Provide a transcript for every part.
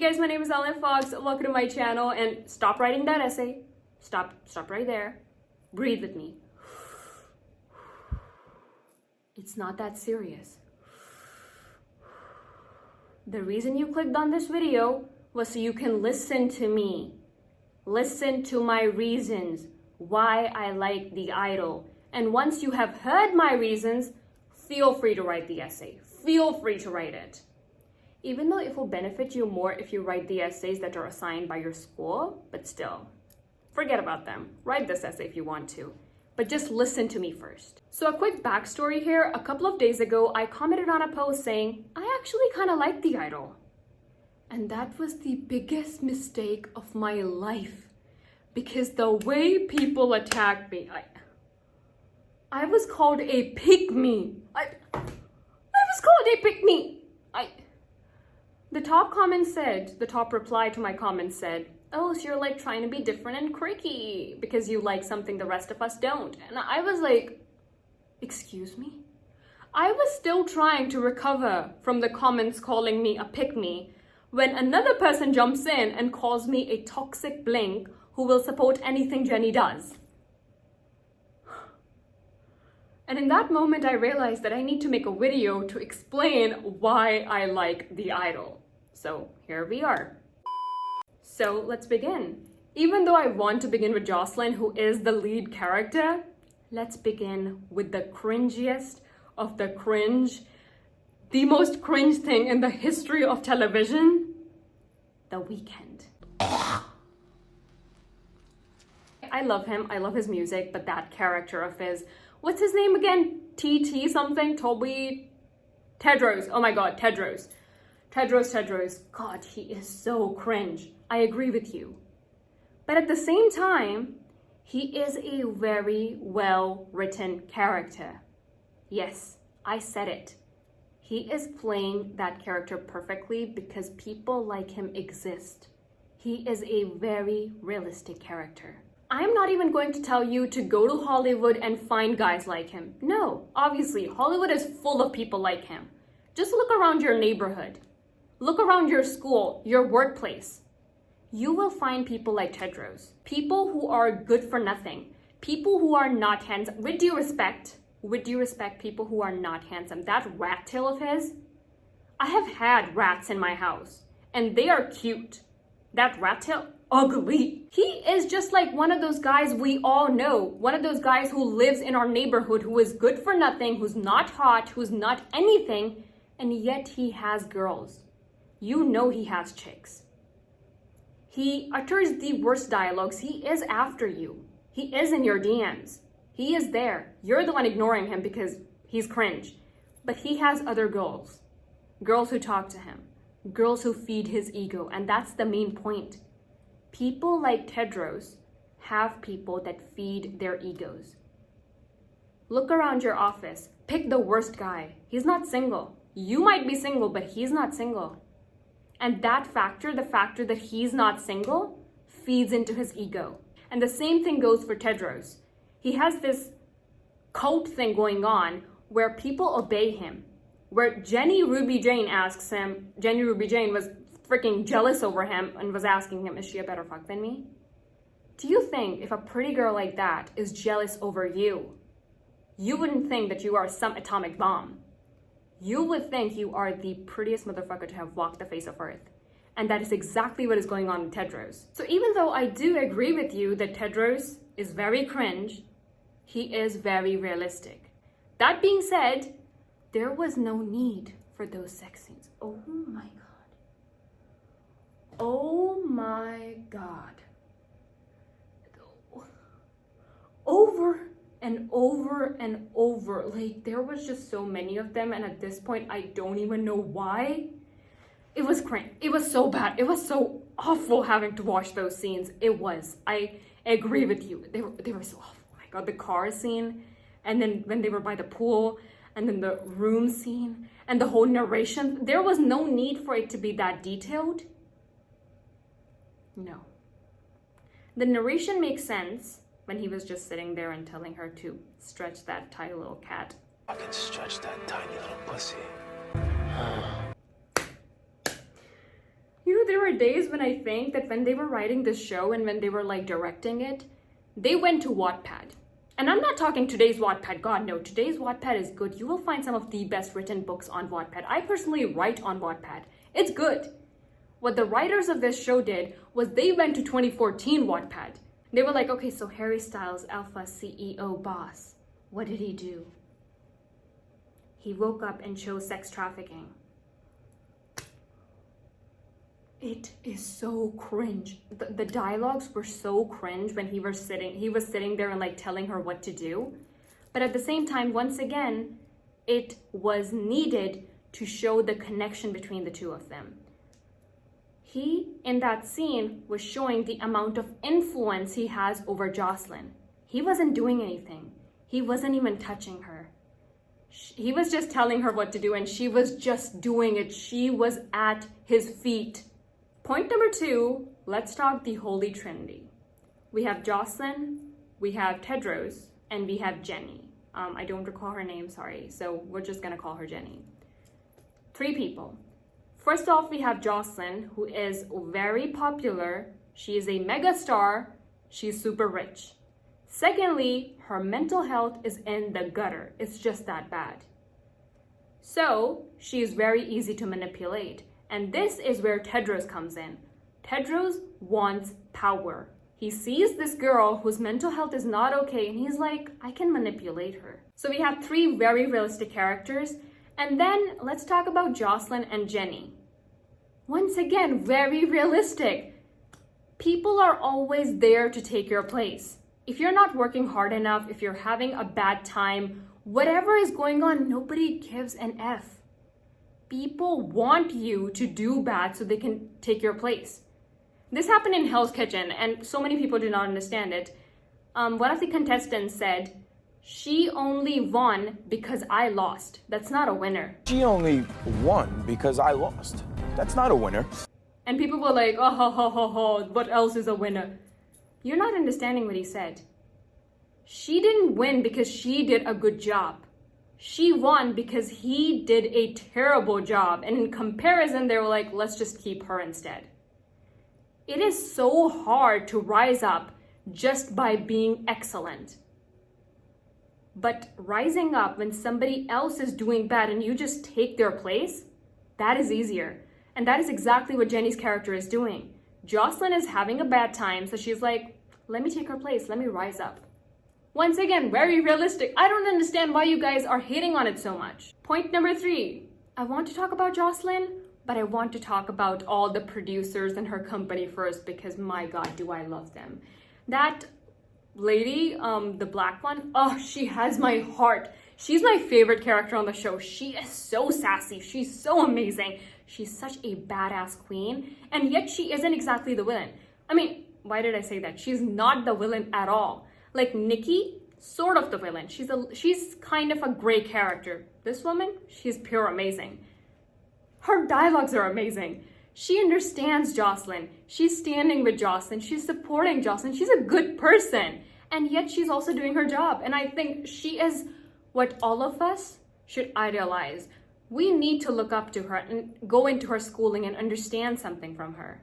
Hey guys, my name is Ellen Fox. Welcome to my channel, and stop writing that essay. Stop right there. Breathe with me. It's not that serious. The reason you clicked on this video was so you can listen to me. Listen to my reasons why I like the idol. And once you have heard my reasons, feel free to write the essay. Feel free to write it. Even though it will benefit you more if you write the essays that are assigned by your school, but still, forget about them. Write this essay if you want to, but just listen to me first. So a quick backstory here. A couple of days ago, I commented on a post saying, I actually kind of like the idol. And that was the biggest mistake of my life, because the way people attacked me, I was called a pygmy. I was called a pygmy. The top reply to my comment said, oh, so you're like trying to be different and quirky because you like something the rest of us don't. And I was like, excuse me? I was still trying to recover from the comments calling me a pygmy when another person jumps in and calls me a toxic blink who will support anything Jenny does. And in that moment, I realized that I need to make a video to explain why I like the idol. So here we are. So let's begin. Even though I want to begin with Jocelyn, who is the lead character, let's begin with the cringiest of the cringe, the most cringe thing in the history of television, The Weeknd. I love him, I love his music, but that character of his, what's his name again? TT something? Tedros. Oh my god, Tedros. Tedros. God, he is so cringe. I agree with you. But at the same time, he is a very well-written character. Yes, I said it. He is playing that character perfectly because people like him exist. He is a very realistic character. I'm not even going to tell you to go to Hollywood and find guys like him. No, obviously, Hollywood is full of people like him. Just look around your neighborhood. Look around your school, your workplace. You will find people like Tedros. People who are good for nothing. People who are not handsome. With due respect, people who are not handsome. That rat tail of his, I have had rats in my house, and they are cute. That rat tail, ugly. He is just like one of those guys we all know. One of those guys who lives in our neighborhood, who is good for nothing, who's not hot, who's not anything, and yet he has girls. You know he has chicks. He utters the worst dialogues. He is after you. He is in your DMs. He is there. You're the one ignoring him because he's cringe. But he has other girls. Girls who talk to him. Girls who feed his ego. And that's the main point. People like Tedros have people that feed their egos. Look around your office. Pick the worst guy. He's not single. You might be single, but he's not single. And that factor, the factor that he's not single, feeds into his ego. And the same thing goes for Tedros. He has this cult thing going on where people obey him. Where Jenny Ruby Jane was freaking jealous over him and was asking him, is she a better fuck than me? Do you think if a pretty girl like that is jealous over you, you wouldn't think that you are some atomic bomb? You would think you are the prettiest motherfucker to have walked the face of Earth. And that is exactly what is going on with Tedros. So even though I do agree with you that Tedros is very cringe, he is very realistic. That being said, there was no need for those sex scenes. Oh my god. Oh my god. Over and over and over. Like, there was just so many of them, and at this point I don't even know why. It was cringe. It was so bad. It was so awful having to watch those scenes. It was. I agree with you. They were so awful. Oh my god, the car scene, and then when they were by the pool, and then the room scene, and the whole narration. There was no need for it to be that detailed. No. The narration makes sense when he was just sitting there and telling her to stretch that tiny little cat. I can stretch that tiny little pussy. You know, there were days when I think that when they were writing this show and when they were like directing it, they went to Wattpad. And I'm not talking today's Wattpad. God, no, today's Wattpad is good. You will find some of the best written books on Wattpad. I personally write on Wattpad. It's good. What the writers of this show did was they went to 2014 Wattpad. They were like, okay, so Harry Styles, Alpha CEO boss, what did he do? He woke up and chose sex trafficking. It is so cringe. The dialogues were so cringe when he was sitting there and like telling her what to do. But at the same time, once again, it was needed to show the connection between the two of them. He, in that scene, was showing the amount of influence he has over Jocelyn. He wasn't doing anything. He wasn't even touching her. He was just telling her what to do and she was just doing it. She was at his feet. Point number 2, let's talk the Holy Trinity. We have Jocelyn, we have Tedros, and we have Jenny. I don't recall her name, sorry. So we're just gonna call her Jenny. 3 people. First off, we have Jocelyn, who is very popular. She is a mega star. She's super rich. Secondly, her mental health is in the gutter. It's just that bad. So she is very easy to manipulate. And this is where Tedros comes in. Tedros wants power. He sees this girl whose mental health is not okay and he's like, I can manipulate her. So we have 3 very realistic characters. And then let's talk about Jocelyn and Jenny. Once again, very realistic. People are always there to take your place. If you're not working hard enough, if you're having a bad time, whatever is going on, nobody gives an F. People want you to do bad so they can take your place. This happened in Hell's Kitchen and so many people do not understand it. One of the contestants said, she only won because I lost. That's not a winner. She only won because I lost. That's not a winner. And people were like, oh, ho, ho, ho, ho, what else is a winner? You're not understanding what he said. She didn't win because she did a good job. She won because he did a terrible job. And in comparison, they were like, let's just keep her instead. It is so hard to rise up just by being excellent. But rising up when somebody else is doing bad and you just take their place, that is easier. And that is exactly what Jenny's character is doing. Jocelyn is having a bad time, so she's like, let me take her place, let me rise up. Once again, very realistic. I don't understand why you guys are hating on it so much. Point number 3. I want to talk about Jocelyn, but I want to talk about all the producers and her company first because my God, do I love them. That lady, the black one, oh, she has my heart. She's my favorite character on the show. She is so sassy. She's so amazing. She's such a badass queen, and yet she isn't exactly the villain. I mean, why did I say that? She's not the villain at all. Like Nikki, sort of the villain. She's kind of a gray character. This woman, she's pure amazing. Her dialogues are amazing. She understands Jocelyn. She's standing with Jocelyn. She's supporting Jocelyn. She's a good person. And yet she's also doing her job. And I think she is what all of us should idealize. We need to look up to her and go into her schooling and understand something from her.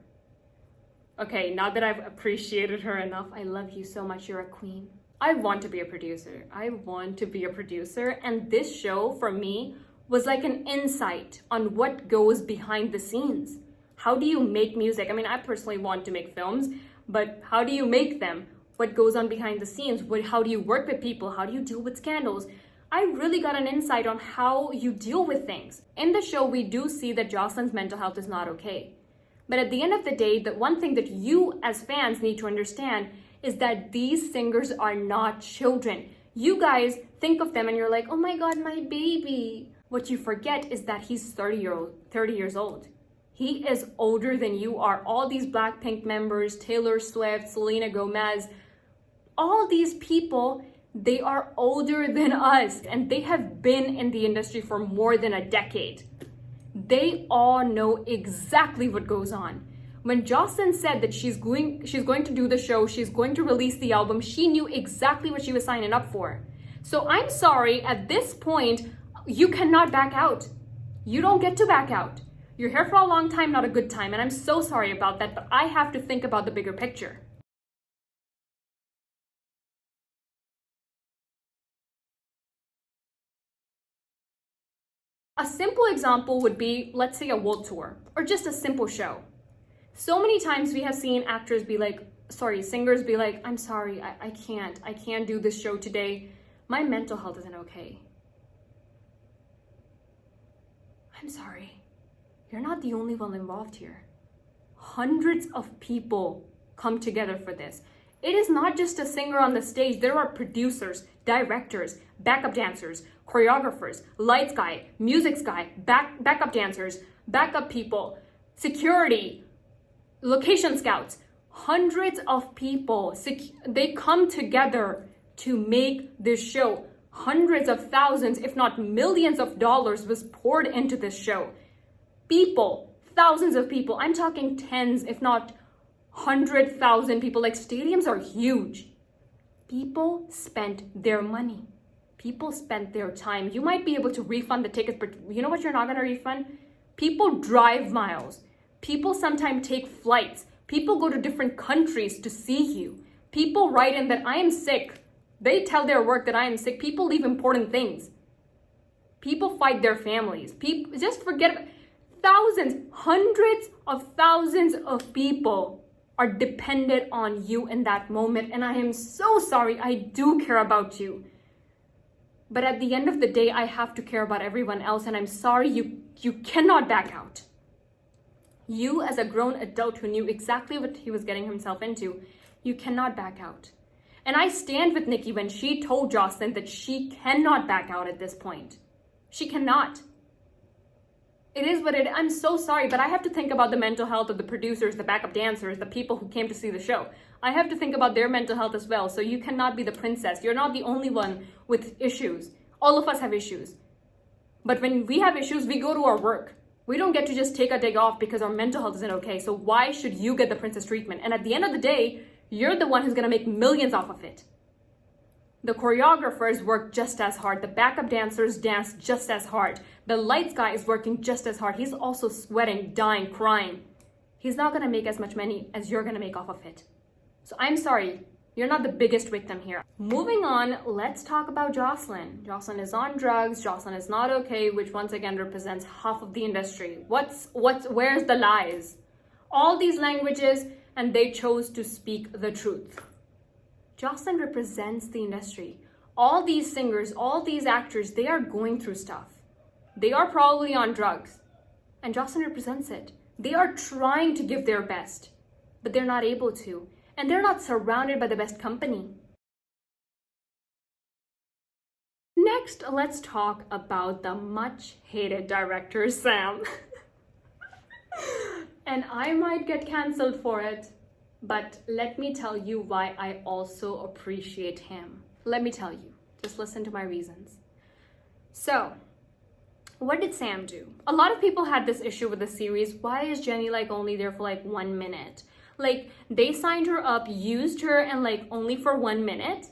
Okay, now that I've appreciated her enough, I love you so much. You're a queen. I want to be a producer. I want to be a producer. And this show, for me, was like an insight on what goes behind the scenes. How do you make music? I mean, I personally want to make films, but how do you make them? What goes on behind the scenes? How do you work with people? How do you deal with scandals? I really got an insight on how you deal with things. In the show, we do see that Jocelyn's mental health is not okay. But at the end of the day, the one thing that you as fans need to understand is that these singers are not children. You guys think of them and you're like, oh my God, my baby. What you forget is that he's 30 years old. He is older than you are. All these Blackpink members, Taylor Swift, Selena Gomez, all these people, they are older than us and they have been in the industry for more than a decade. They all know exactly what goes on. When Jocelyn said that she's going to do the show, she's going to release the album, she knew exactly what she was signing up for. So I'm sorry, at this point, you cannot back out. You don't get to back out. You're here for a long time, not a good time. And I'm so sorry about that, but I have to think about the bigger picture. A simple example would be, let's say, a world tour or just a simple show. So many times we have seen actors be like, singers be like, I'm sorry, I can't do this show today. My mental health isn't okay. I'm sorry. You're not the only one involved here. Hundreds of people come together for this. It is not just a singer on the stage. There are producers, directors, backup dancers, choreographers, lights guy, music guy, backup dancers, backup people, security, location scouts. Hundreds of people, they come together to make this show. Hundreds of thousands, if not millions of dollars was poured into this show. People, thousands of people, I'm talking tens, if not 100,000 people. Like, stadiums are huge. People spent their money. People spent their time. You might be able to refund the tickets, but you know what you're not going to refund? People drive miles. People sometimes take flights. People go to different countries to see you. People write in that I am sick. They tell their work that I am sick. People leave important things. People fight their families. People, just forget. Thousands, hundreds of thousands of people are dependent on you in that moment. And I am so sorry. I do care about you. But at the end of the day, I have to care about everyone else. And I'm sorry, you cannot back out. You, as a grown adult who knew exactly what he was getting himself into, you cannot back out. And I stand with Nikki when she told Jocelyn that she cannot back out at this point. She cannot. It is what it is. I'm so sorry, but I have to think about the mental health of the producers, the backup dancers, the people who came to see the show. I have to think about their mental health as well. So you cannot be the princess. You're not the only one with issues. All of us have issues. But when we have issues, we go to our work. We don't get to just take a day off because our mental health isn't okay. So why should you get the princess treatment? And at the end of the day, you're the one who's going to make millions off of it. The choreographers work just as hard. The backup dancers dance just as hard. The lights guy is working just as hard. He's also sweating, dying, crying. He's not going to make as much money as you're going to make off of it. So I'm sorry. You're not the biggest victim here. Moving on, let's talk about Jocelyn. Jocelyn is on drugs. Jocelyn is not okay, which once again represents half of the industry. Where's the lies? All these languages, and they chose to speak the truth. Jocelyn represents the industry. All these singers, all these actors, they are going through stuff. They are probably on drugs. And Jocelyn represents it. They are trying to give their best, but they're not able to. And they're not surrounded by the best company. Next, let's talk about the much hated director, Sam. And I might get cancelled for it. But let me tell you why I also appreciate him. Let me tell you. Just listen to my reasons. So, what did Sam do? A lot of people had this issue with the series. Why is Jenny only there for 1 minute? They signed her up, used her, and only for 1 minute.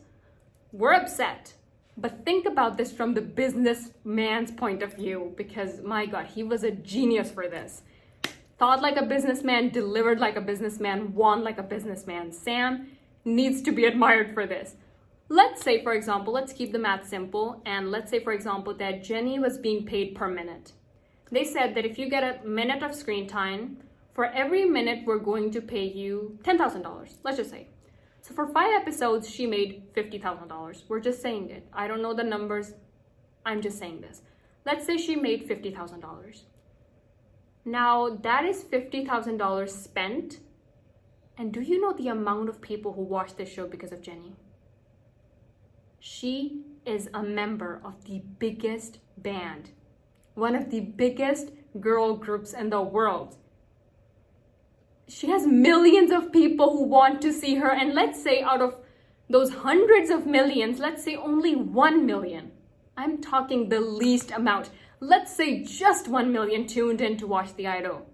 We're upset. But think about this from the businessman's point of view, because my God, he was a genius for this. Thought like a businessman, delivered like a businessman, won like a businessman. Sam needs to be admired for this. Let's say, for example, let's keep the math simple. And let's say, for example, that Jenny was being paid per minute. They said that if you get a minute of screen time, for every minute, we're going to pay you $10,000. Let's just say. So for 5 episodes, she made $50,000. We're just saying it. I don't know the numbers. I'm just saying this. Let's say she made $50,000. Now, that is $50,000 spent. And do you know the amount of people who watched this show because of Jenny? She is a member of the biggest band, one of the biggest girl groups in the world. She has millions of people who want to see her. And let's say out of those hundreds of millions, let's say only 1 million. I'm talking the least amount. Let's say just 1 million tuned in to watch The Idol.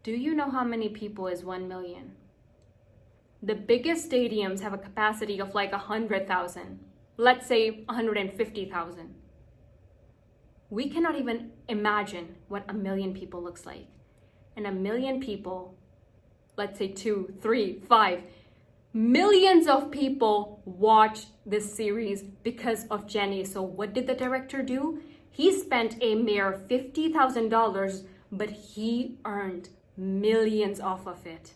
Do you know how many people is 1 million? The biggest stadiums have a capacity of 100,000. Let's say 150,000. We cannot even imagine what a million people looks like. And a million people, let's say 2, 3, 5, millions of people watch this series because of Jenny. So what did the director do? He spent a mere $50,000, but he earned millions off of it.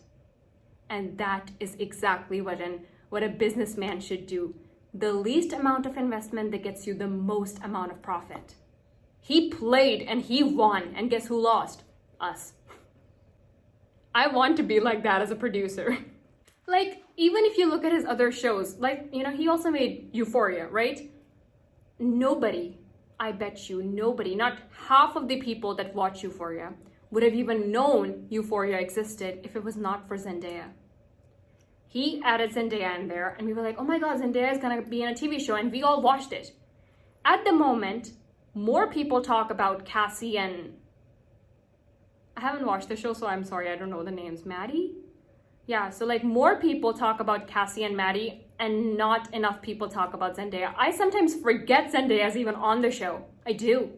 And that is exactly what a businessman should do. The least amount of investment that gets you the most amount of profit. He played and he won, and guess who lost? Us. I want to be like that as a producer. Like, even if you look at his other shows, like, he also made Euphoria, right? Nobody, I bet you, nobody, not half of the people that watch Euphoria would have even known Euphoria existed if it was not for Zendaya. He added Zendaya in there, and we were like, oh my god, Zendaya is gonna be in a TV show, and we all watched it. At the moment, more people talk about Cassie and... I haven't watched the show, so I'm sorry, I don't know the names. Maddie? Yeah, so like more people talk about Cassie and Maddie, and not enough people talk about Zendaya. I sometimes forget Zendaya is even on the show. I do.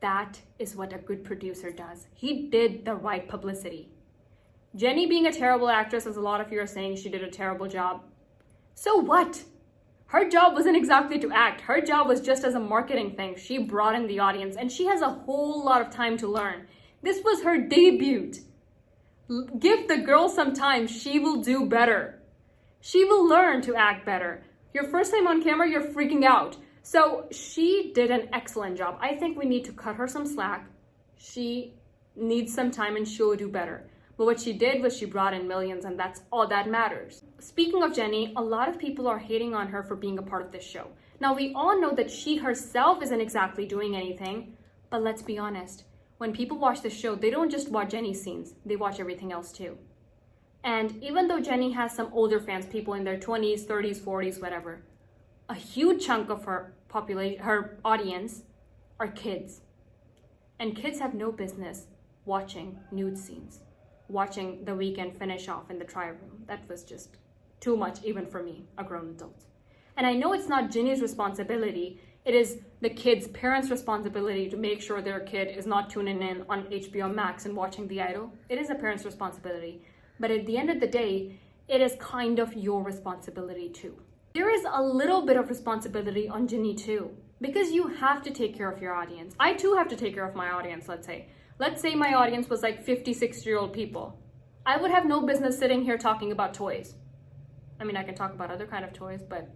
That is what a good producer does. He did the right publicity. Jenny being a terrible actress, as a lot of you are saying, she did a terrible job. So what? Her job wasn't exactly to act. Her job was just as a marketing thing. She brought in the audience, and she has a whole lot of time to learn. This was her debut. Give the girl some time. She will do better. She will learn to act better. Your first time on camera, you're freaking out. So she did an excellent job. I think we need to cut her some slack. She needs some time and she'll do better. But what she did was she brought in millions, and that's all that matters. Speaking of Jenny, a lot of people are hating on her for being a part of this show. Now, we all know that she herself isn't exactly doing anything, but let's be honest. When people watch this show, they don't just watch Jenny's scenes, they watch everything else too. And even though Jenny has some older fans, people in their 20s, 30s, 40s, whatever, a huge chunk of her audience are kids. And kids have no business watching nude scenes, watching The Weeknd finish off in the trial room. That was just too much, even for me, a grown adult. And I know it's not Jenny's responsibility. It is the kid's parents' responsibility to make sure their kid is not tuning in on HBO Max and watching The Idol. It is a parent's responsibility. But at the end of the day, it is kind of your responsibility too. There is a little bit of responsibility on Jenny too, because you have to take care of your audience. I too have to take care of my audience, let's say. Let's say my audience was like 50, 60-year-old people. I would have no business sitting here talking about toys. I mean, I can talk about other kind of toys, but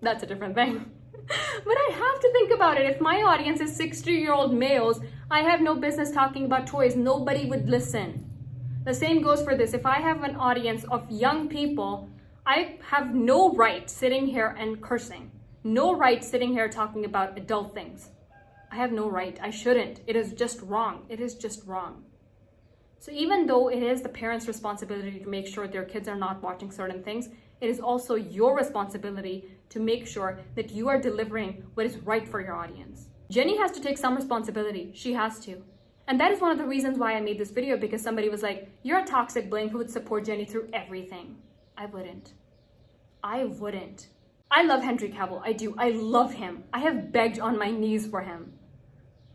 that's a different thing. But I have to think about it. If my audience is 60-year-old males, I have no business talking about toys. Nobody would listen. The same goes for this. If I have an audience of young people, I have no right sitting here and cursing. No right sitting here talking about adult things. I have no right. I shouldn't. It is just wrong. It is just wrong. So even though it is the parents' responsibility to make sure their kids are not watching certain things, it is also your responsibility to make sure that you are delivering what is right for your audience. Jenny has to take some responsibility. She has to. And that is one of the reasons why I made this video, because somebody was like, you're a toxic blame who would support Jenny through everything. I wouldn't. I wouldn't. I love Henry Cavill. I do. I love him. I have begged on my knees for him.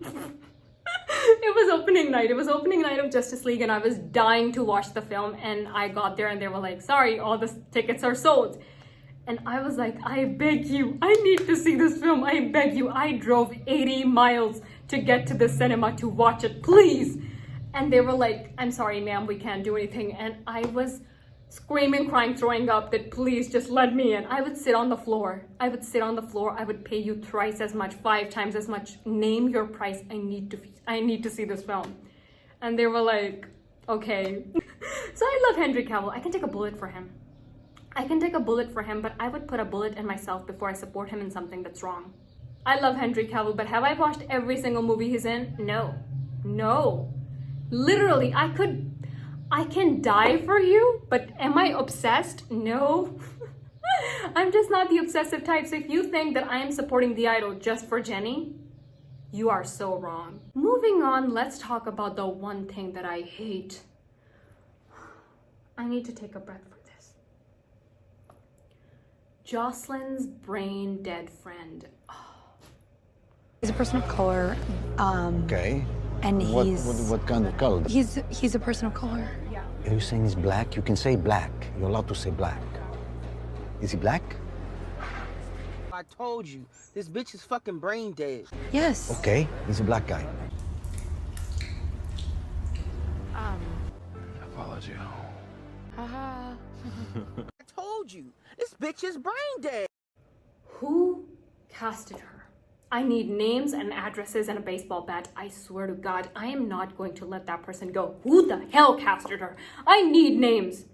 It was opening night. It was opening night of Justice League, and I was dying to watch the film, and I got there and they were like, sorry, all the tickets are sold. And I was like, I beg you, I need to see this film. I beg you. I drove 80 miles to get to the cinema to watch it, please. And they were like, I'm sorry, ma'am, we can't do anything. And I was screaming, crying, throwing up that please just let me in. I would sit on the floor. I would sit on the floor. I would pay you thrice as much, 5 times as much. Name your price. I need to see this film. And they were like, okay. So I love Henry Cavill. I can take a bullet for him. I can take a bullet for him, but I would put a bullet in myself before I support him in something that's wrong. I love Henry Cavill, but have I watched every single movie he's in? No. No. Literally, I can die for you, but am I obsessed? No. I'm just not the obsessive type. So if you think that I am supporting The Idol just for Jenny, you are so wrong. Moving on, let's talk about the one thing that I hate. I need to take a breath for this. Jocelyn's brain dead friend. He's a person of color. Okay. And What kind of color? he's a person of color. Are you saying he's black? You can say black. You're allowed to say black. Is he black? I told you, this bitch is fucking brain dead. Yes. Okay, he's a black guy. Apology. Haha. I told you, this bitch is brain dead. Who casted her? I need names and addresses and a baseball bat. I swear to God, I am not going to let that person go. Who the hell casted her? I need names.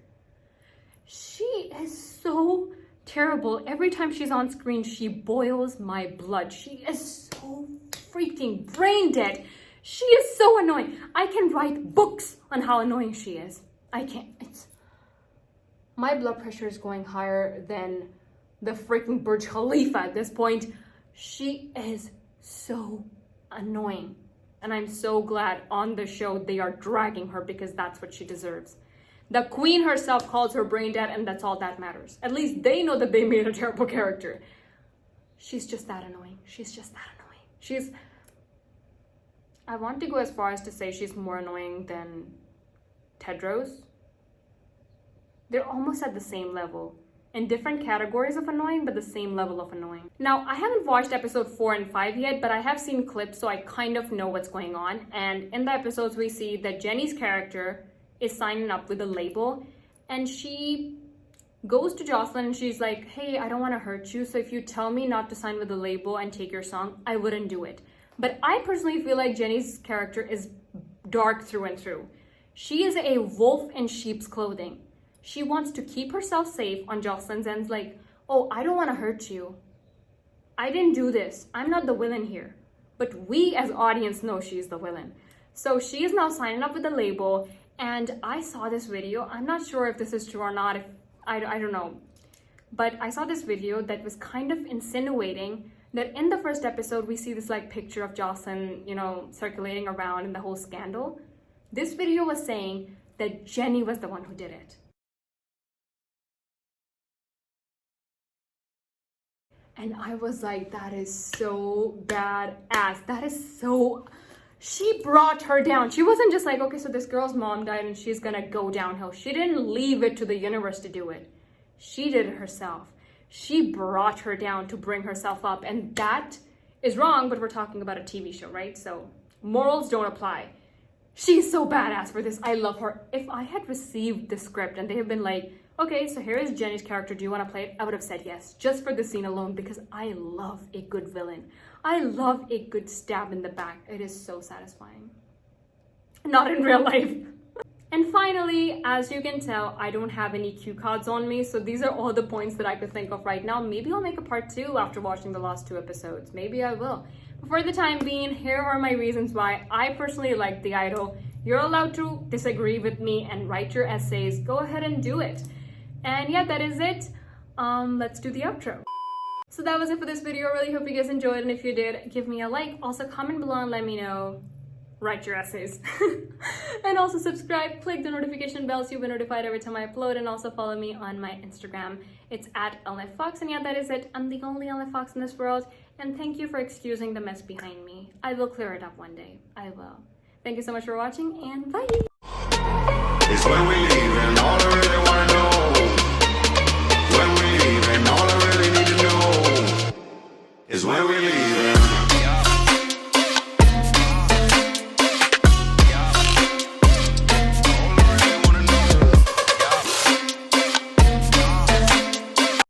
She is so terrible. Every time she's on screen, she boils my blood. She is so freaking brain dead. She is so annoying. I can write books on how annoying she is. I can't. My blood pressure is going higher than the freaking Burj Khalifa at this point. She is so annoying. And I'm so glad on the show they are dragging her because that's what she deserves. The queen herself calls her brain dead and that's all that matters. At least they know that they made a terrible character. She's just that annoying. She's just that annoying. I want to go as far as to say she's more annoying than Tedros. They're almost at the same level. In different categories of annoying, but the same level of annoying. Now, I haven't watched episode 4 and 5 yet, but I have seen clips, so I kind of know what's going on. And in the episodes, we see that Jenny's character is signing up with a label, and she goes to Jocelyn and she's like, hey, I don't want to hurt you, so if you tell me not to sign with the label and take your song, I wouldn't do it. But I personally feel like Jenny's character is dark through and through. She is a wolf in sheep's clothing. She wants to keep herself safe on Jocelyn's end, like, oh, I don't want to hurt you. I didn't do this. I'm not the villain here. But we as audience know she's the villain. So she is now signing up with the label, and I saw this video. I'm not sure if this is true or not. I don't know. But I saw this video that was kind of insinuating that in the first episode, we see this like picture of Jocelyn, circulating around in the whole scandal. This video was saying that Jenny was the one who did it. And I was like, that is so badass. That is so... She brought her down. She wasn't just like, okay, so this girl's mom died and she's gonna go downhill. She didn't leave it to the universe to do it. She did it herself. She brought her down to bring herself up. And that is wrong, but we're talking about a TV show, right? So morals don't apply. She's so badass for this. I love her. If I had received the script and they have been like, okay, so here is Jenny's character. Do you want to play it? I would have said yes, just for the scene alone, because I love a good villain. I love a good stab in the back. It is so satisfying. Not in real life. And finally, as you can tell, I don't have any cue cards on me, so these are all the points that I could think of right now. Maybe I'll make a part 2 after watching the last 2 episodes. Maybe I will. But for the time being, here are my reasons why I personally like The Idol. You're allowed to disagree with me and write your essays. Go ahead and do it. And yeah, that is it. Let's do the outro. So that was it for this video. I really hope you guys enjoyed, and if you did, give me a like. Also comment below and let me know. Write your essays. And also subscribe, click the notification bell so you'll be notified every time I upload, and also follow me on my Instagram. It's @LFFox, and yeah, that is it. I'm the only LFFox in this world, and thank you for excusing the mess behind me. I will clear it up one day. I will. Thank you so much for watching, and bye! It's when we leave and all I really wanna know. When we leave and all I really need to know is when we leave.